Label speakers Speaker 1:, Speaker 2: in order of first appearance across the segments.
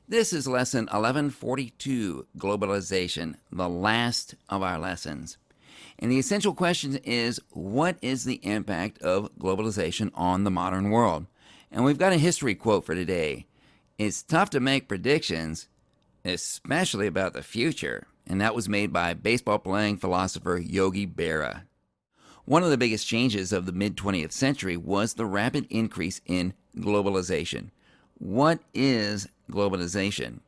Speaker 1: This is lesson 1142, Globalization, the last of our lessons. And the essential question is, what is the impact of globalization on the modern world? And we've got a history quote for today. It's tough to make predictions, especially about the future. And that was made by baseball-playing philosopher Yogi Berra. One of the biggest changes of the mid-20th century was the rapid increase in globalization. What is globalization?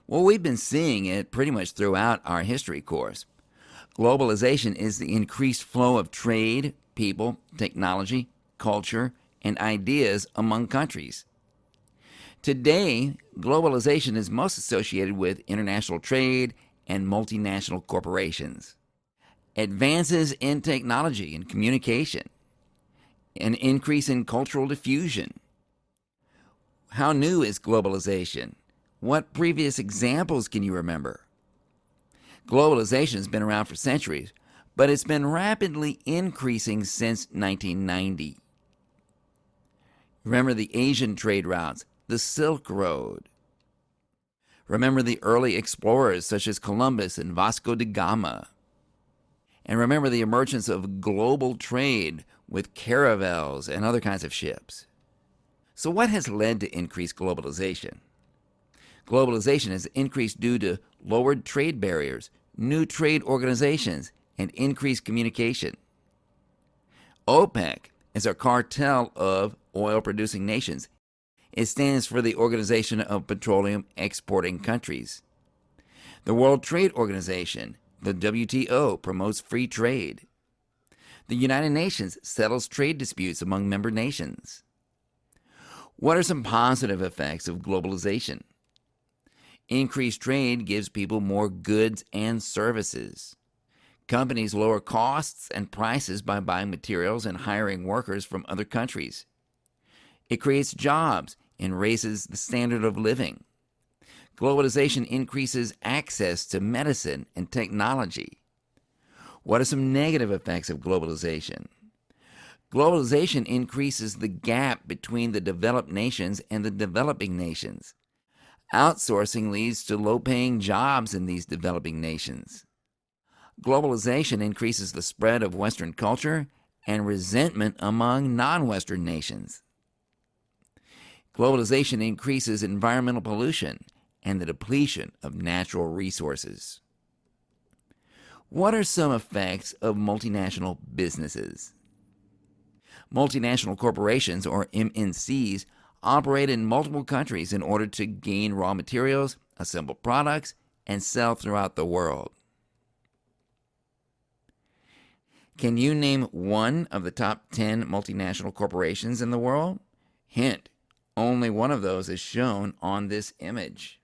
Speaker 1: Well, we've been seeing it pretty much throughout our history course. Globalization is the increased flow of trade, people, technology, culture, and ideas among countries. Today, globalization is most associated with international trade and multinational corporations. Advances in technology and communication, an increase in cultural diffusion. How new is globalization? What previous examples can you remember? Globalization has been around for centuries, but it's been rapidly increasing since 1990. Remember the Asian trade routes, the Silk Road. Remember the early explorers such as Columbus and Vasco da Gama. And remember the emergence of global trade with caravels and other kinds of ships. So what has led to increased globalization? Globalization has increased due to lowered trade barriers, new trade organizations, and increased communication. OPEC is a cartel of oil-producing nations. It stands for the Organization of Petroleum Exporting Countries. The World Trade Organization, the WTO, promotes free trade. The United Nations settles trade disputes among member nations. What are some positive effects of globalization? Increased trade gives people more goods and services. Companies lower costs and prices by buying materials and hiring workers from other countries. It creates jobs and raises the standard of living. Globalization increases access to medicine and technology. What are some negative effects of globalization? Globalization increases the gap between the developed nations and the developing nations. Outsourcing leads to low-paying jobs in these developing nations. Globalization increases the spread of Western culture and resentment among non-Western nations. Globalization increases environmental pollution and the depletion of natural resources. What are some effects of multinational businesses? Multinational corporations, or MNCs, operate in multiple countries in order to gain raw materials, assemble products, and sell throughout the world. Can you name one of the top 10 multinational corporations in the world? Hint, only one of those is shown on this image.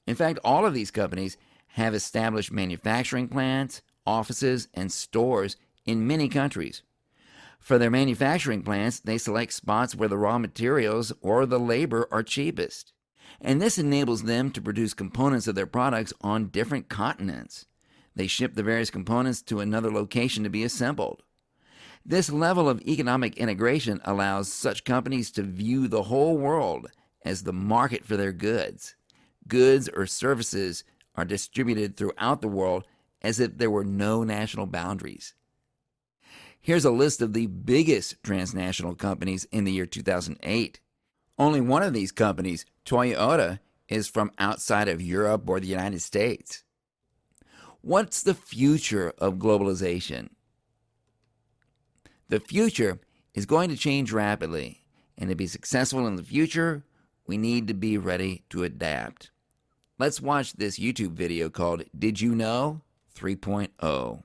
Speaker 1: In fact, all of these companies have established manufacturing plants, offices, and stores in many countries. For their manufacturing plants, they select spots where the raw materials or the labor are cheapest. And this enables them to produce components of their products on different continents. They ship the various components to another location to be assembled. This level of economic integration allows such companies to view the whole world as the market for their goods. Goods or services are distributed throughout the world as if there were no national boundaries. Here's a list of the biggest transnational companies in the year 2008. Only one of these companies, Toyota, is from outside of Europe or the United States. What's the future of globalization? The future is going to change rapidly, and to be successful in the future, we need to be ready to adapt. Let's watch this YouTube video called Did You Know 3.0.